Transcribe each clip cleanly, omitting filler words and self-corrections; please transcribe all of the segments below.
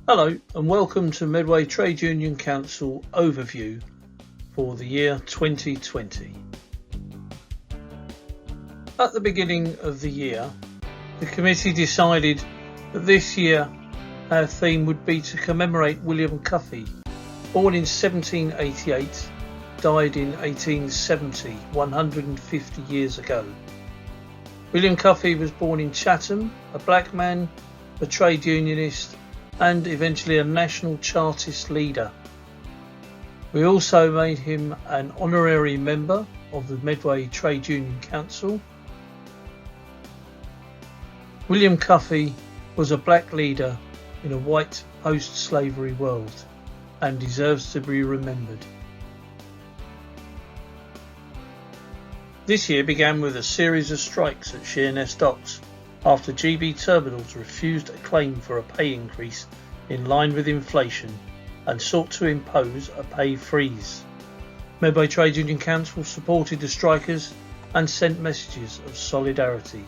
Hello and welcome to Medway Trade Union Council overview for the year 2020. At the beginning of the year, the committee decided that this year our theme would be to commemorate William Cuffy, born in 1788, died in 1870, 150 years ago. William Cuffy was born in Chatham, a black man, a trade unionist, and eventually a national Chartist leader. We also made him an honorary member of the Medway Trade Union Council. William Cuffy was a black leader in a white post-slavery world and deserves to be remembered. This year began with a series of strikes at Sheerness Docks after GB Terminals refused a claim for a pay increase in line with inflation and sought to impose a pay freeze. Medway Trade Union Council supported the strikers and sent messages of solidarity.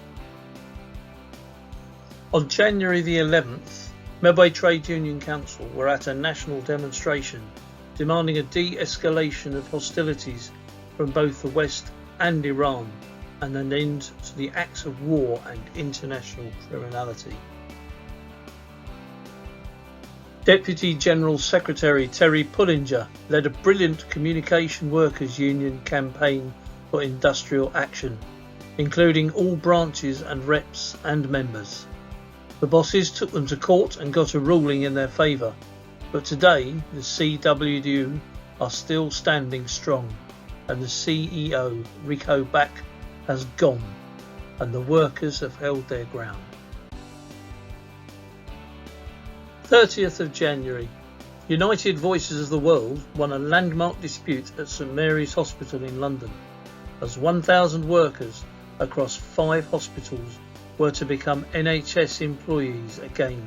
On January the 11th, Medway Trade Union Council were at a national demonstration demanding a de-escalation of hostilities from both the West and Iran and an end to the acts of war and international criminality. Deputy General Secretary Terry led a brilliant communication workers union campaign for industrial action, including all branches and reps and members. The bosses took them to court and got a ruling in their favour, but today the CWU are still standing strong and the CEO, Rico Back, has gone and the workers have held their ground. 30th of January, United Voices of the World won a landmark dispute at St Mary's Hospital in London, as 1,000 workers across 5 hospitals were to become NHS employees again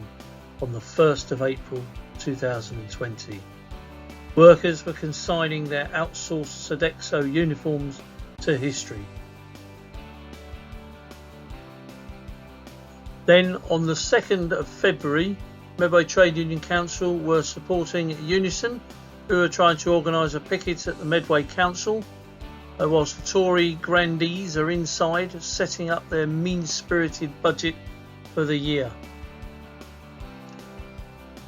on the 1st of April 2020. Workers were consigning their outsourced Sodexo uniforms to history. Then on the 2nd of February, Medway Trade Union Council were supporting Unison, who are trying to organise a picket at the Medway Council, whilst the Tory grandees are inside setting up their mean-spirited budget for the year.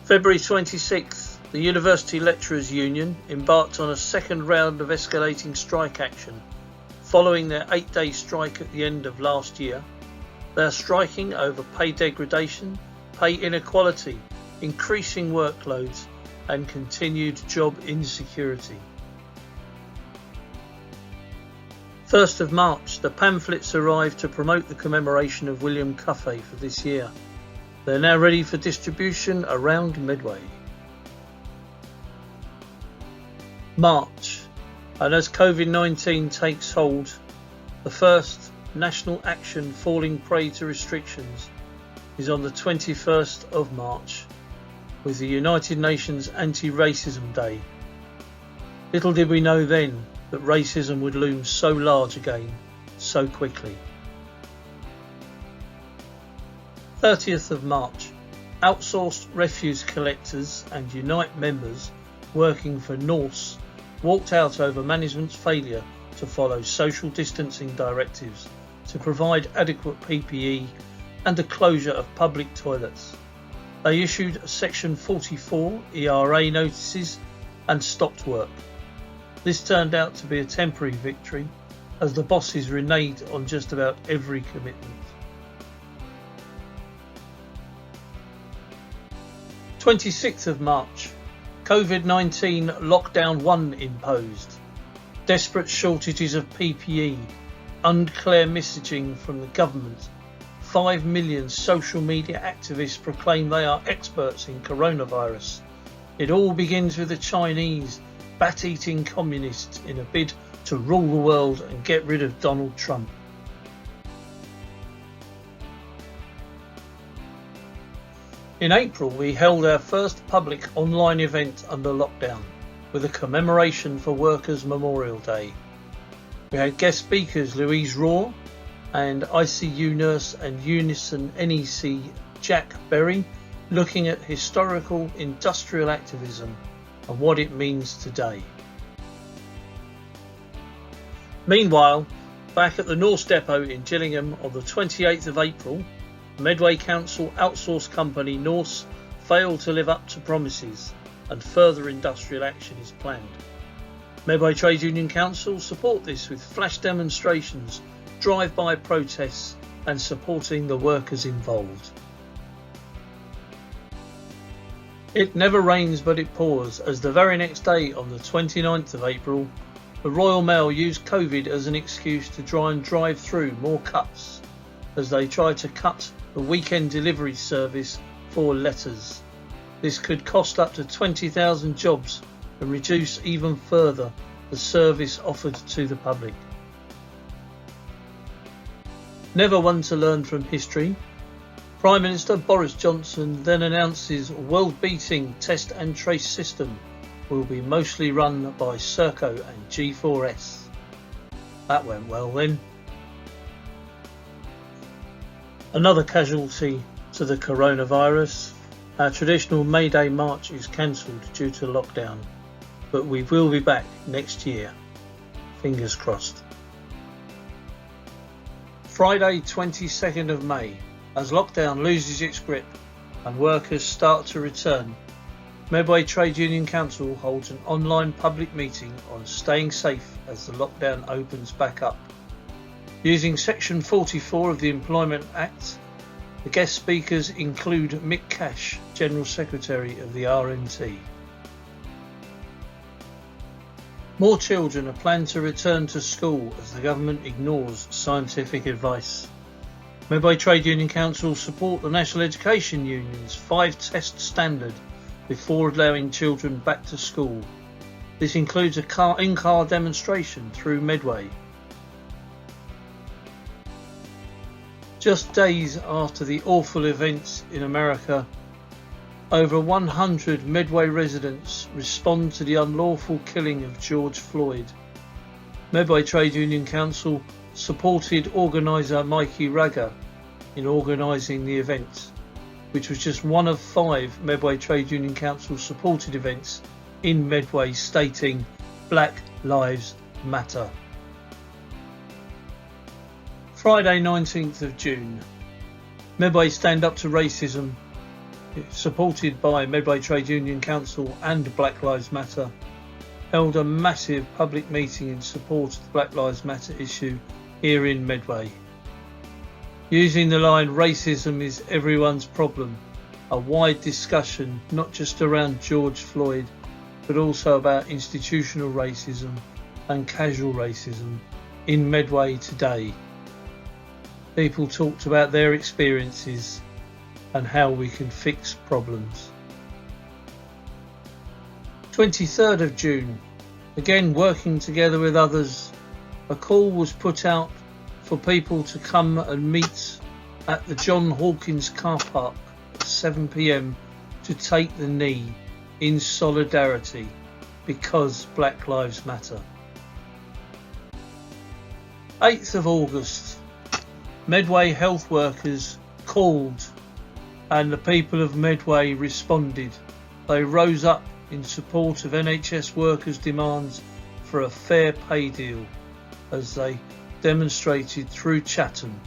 February 26th, the University Lecturers Union embarked on a second round of escalating strike action, following their 8-day strike at the end of last year. They are striking over pay degradation, pay inequality, increasing workloads and continued job insecurity. 1st of March, the pamphlets arrived to promote the commemoration of William Cuffy for this year. They are now ready for distribution around Medway. March, and as COVID-19 takes hold, the first national action falling prey to restrictions is on the 21st of March with the United Nations Anti-Racism Day. Little did we know then that racism would loom so large again so quickly. 30th of March, outsourced refuse collectors and Unite members working for Norse walked out over management's failure to follow social distancing directives, to provide adequate PPE and the closure of public toilets. They issued Section 44 ERA notices and stopped work. This turned out to be a temporary victory, as the bosses reneged on just about every commitment. 26th of March, COVID-19 Lockdown 1 imposed. Desperate shortages of PPE, unclear messaging from the government. 5 million social media activists proclaim they are experts in coronavirus. It all begins with the Chinese bat-eating communists in a bid to rule the world and get rid of Donald Trump. In April, we held our first public online event under lockdown with a commemoration for Workers' Memorial Day. We had guest speakers Louise Raw and ICU nurse and Unison NEC Jack Berry looking at historical industrial activism and what it means today. Meanwhile, back at the Norse Depot in Gillingham on the 28th of April, Medway Council outsource company Norse failed to live up to promises and further industrial action is planned. Medway Trade Union Council support this with flash demonstrations, drive-by protests and supporting the workers involved. It never rains but it pours, as the very next day on the 29th of April, the Royal Mail used COVID as an excuse to try and drive through more cuts as they tried to cut the weekend delivery service for letters. This could cost up to 20,000 jobs and reduce even further the service offered to the public. Never one to learn from history, Prime Minister Boris Johnson then announces a world-beating test and trace system will be mostly run by Serco and G4S. That went well then. Another casualty to the coronavirus. Our traditional May Day march is cancelled due to lockdown, but we will be back next year. Fingers crossed. Friday 22nd of May, as lockdown loses its grip and workers start to return, Medway Trade Union Council holds an online public meeting on staying safe as the lockdown opens back up. Using Section 44 of the Employment Act, the guest speakers include Mick Cash, General Secretary of the RMT. More children are planned to return to school as the government ignores scientific advice. Medway Trade Union Council support the National Education Union's 5-test standard before allowing children back to school. This includes a in-car demonstration through Medway. Just days after the awful events in America, over 100 Medway residents respond to the unlawful killing of George Floyd. Medway Trade Union Council supported organiser Mikey Ragger in organising the event, which was just one of 5 Medway Trade Union Council supported events in Medway stating Black Lives Matter. Friday 19th of June, Medway Stand Up to Racism, supported by Medway Trade Union Council and Black Lives Matter, held a massive public meeting in support of the Black Lives Matter issue here in Medway. Using the line "racism is everyone's problem," a wide discussion not just around George Floyd but also about institutional racism and casual racism in Medway today. People talked about their experiences and how we can fix problems. 23rd of June, again working together with others, a call was put out for people to come and meet at the John Hawkins car park at 7 p.m. to take the knee in solidarity because Black Lives Matter. 8th of August, Medway health workers called and the people of Medway responded. They rose up in support of NHS workers' demands for a fair pay deal as they demonstrated through Chatham.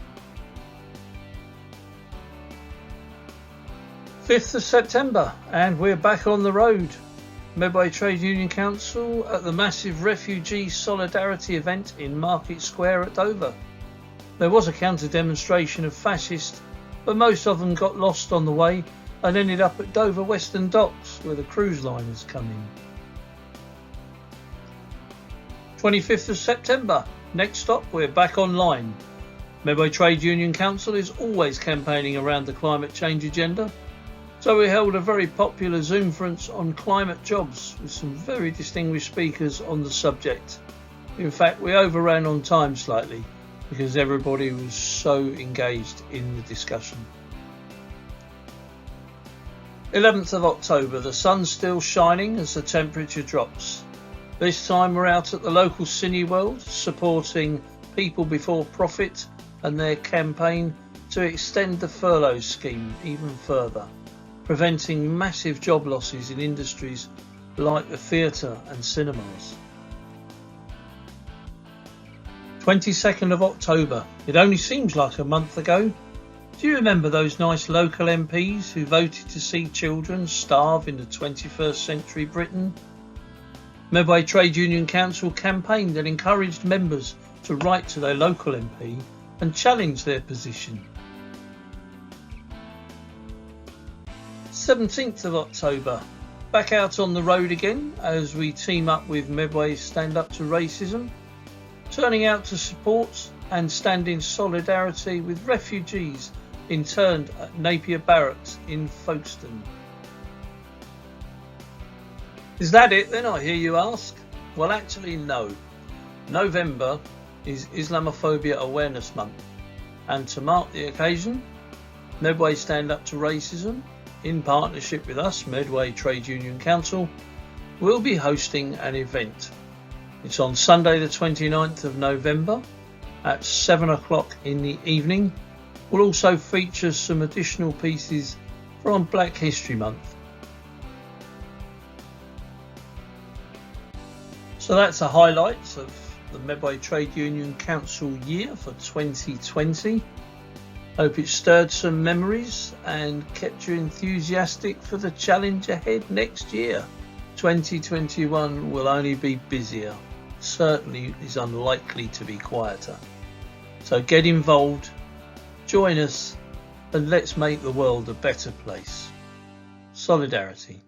5th of September and we're back on the road. Medway Trade Union Council at the massive refugee solidarity event in Market Square at Dover. There was a counter demonstration of fascists, but most of them got lost on the way and ended up at Dover Western Docks where the cruise liners come in. 25th of September, next stop we're back online. Medway Trade Union Council is always campaigning around the climate change agenda, so we held a very popular Zoom conference on climate jobs with some very distinguished speakers on the subject. In fact, we overran on time slightly because everybody was so engaged in the discussion. 11th of October, the sun's still shining as the temperature drops. This time we're out at the local Cineworld supporting People Before Profit and their campaign to extend the furlough scheme even further. preventing massive job losses in industries like the theatre and cinemas. 22nd of October. It only seems like a month ago. Do you remember those nice local MPs who voted to see children starve in the 21st century Britain? Medway Trade Union Council campaigned and encouraged members to write to their local MP and challenge their position. 17th of October. Back out on the road again as we team up with Medway Stand Up to Racism, turning out to support and stand in solidarity with refugees interned at Napier Barracks in Folkestone. Is that it then, I hear you ask? Well, actually no. November is Islamophobia Awareness Month, and to mark the occasion, Medway Stand Up to Racism, in partnership with us, Medway Trade Union Council, will be hosting an event. It's on Sunday the 29th of November at 7 o'clock in the evening. We'll also feature some additional pieces from Black History Month. So that's the highlights of the Medway Trade Union Council year for 2020. Hope it stirred some memories and kept you enthusiastic for the challenge ahead next year. 2021 will only be busier. Certainly is unlikely to be quieter. So get involved, join us, and let's make the world a better place. Solidarity.